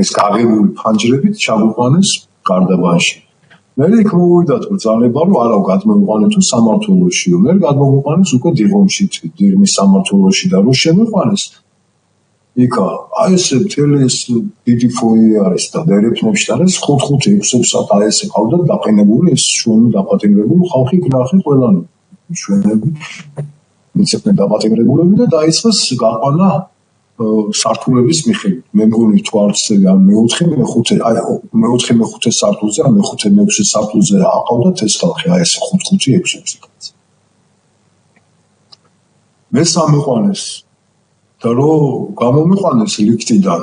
ეს გაღებული ფანჯრებით ჩაგვიყვანეს გარდაბანში. მე იქ მოვიდათ ბრძანება, რომ არა გადმოვიყვანეთ თუ სამმართველოში, მე გადმოვიყვანეს უკვე დიღომში, დიღმის სამმართველოში და რო შემიყვანეს იქა აი ეს მთელი ეს დიდი ფოიე არის და დერეფნებში არის 5-6 საათ აი ეს ყავდა დაყენებული ეს ჩვენი დაპატიმრებული ხალხი გნახი ყველანი ჩვენები მიცემენ დაპატიმრებულები და დაიწყეს გაყვანა სართულების მიხედვით მე მგონი თვალწები ან მე-4 აი მე-5 სართულზე ან მე-6 სართულზე აყავდათ ეს ხალხი აი ეს 5-6 კაცი მე სამიყვანეს და რომ გამომიყვანეს ლიფტიდან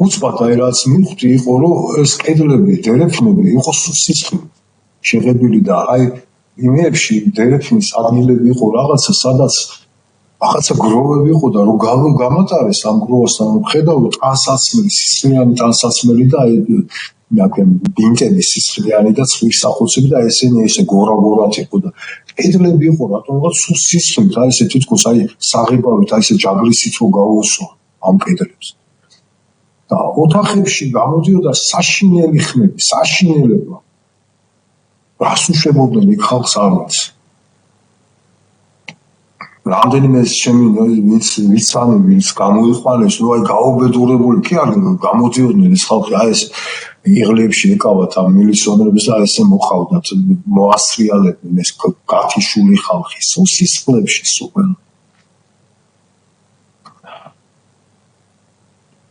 უცბად აი რაც მივხვდი იყო რომ ეს კედლები დერეფნები იყო სისხლი შეღებილი და აი იმებში დერეფნის ადგილები იყო რაღაცა სადაც რაღაცა გროვები იყო და რომ გამატარეს ამ გროვას და ხედავ ტანსაცმელი სისხლიანი ტანსაცმელი და აი ბინტები სისხლიანი და ცხვრის სახუცები და ესენი ესე გორა-გორად იყო და კედლები იყო რატომღაც სულ სისხლით აი ესე თითქოს აი საღებავით აი ესე ჯაგრისით რო გაუვსო ამ კედლებს და ოთახებში გამოდიოდა საშინელი ხმები საშინელებმა რას უშვებოდნენ იქ ხალხს არ ვიცი რამდენიმე ჩემი ვიცანი ვინც გამოიყვანეს ნუ აი გაუბედურებული კი არ გამოდიოდნენ ეს ხალხი აი ეს იღლებში ეკავათ ამ მილიციონერებს და ესე მოხავდათ მოასრიალებდნენ ეს გათიშული ხალხი სულ სისხლებში სულ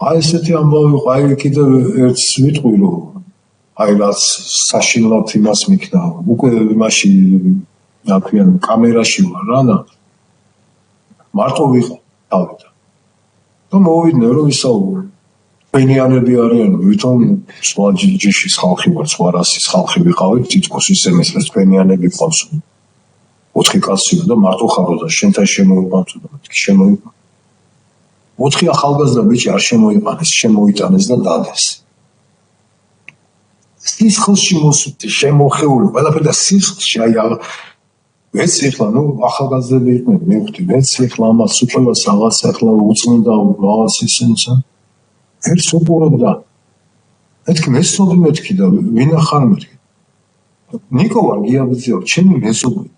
აი ესეთი ამბავი იყო აი კიდევ ერთს ვიტყვი რომ აი რაც საშინლად იმას მიქნა უკვე იმაში რა ქვია კამერაში ვარ რა და მარტო ვიყო თავიდან და მოვიდნენ რომ ისაუბრო პენიანები არიან ვითომ სხვა ჯიშის ხალხი ვარ სხვა რასის ხალხი ვიყავით თითქოს ისე მესმის პენიანები ყავს 4 კაცია და მარტო ხარო და შენთან შემოიყვანთ და მეთქი შემოიყვან 4 ახალგაზრდა ბიჭი არ შემოიყვანეს შემოიტანეს და დადეს სისხლში მოსული შემოხეული ყველაფერი და სისხლში აი ეს ეხლა ნუ ახალგაზრდები იყვნენ მივხვდი ეს ეხლა ამას უყურებს რაღაც ეხლა უწმინდა რაღაც ისენცა ერთს უყურებდა მეთქი მესწოდი მეთქი და ვინ ახარ მეთქი ნიკო ვარ გიაბძიო ჩემი მეზობელი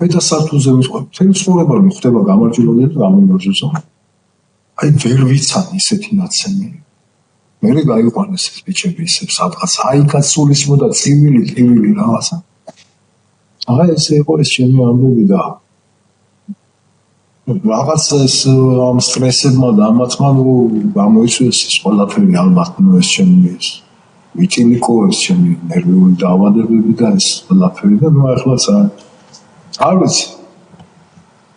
მე და სართულზე ვიყავ მთელი ცხოვრება მიხვდება გამარჯვებული და გამიმარჯვებსო აი ვერ ვიცან ისეთი ნაცემი მე გაიყვანეს ეს ბიჭები ისე სადღაც აიქაც სულისმოდა წივილი რაღაცა აღა ესე იყო ეს ჩემი ამბები და რაღაც ეს ამ სტრესებმა და ამათმა გამოიწვიეს ეს ყველაფერი ალბათ ნუ ეს ჩემი ეს ვიტილიკო ეს ჩემი ნერვიული დაავადებები და ეს ყველაფერი და ნუ ახლა არ ვიცი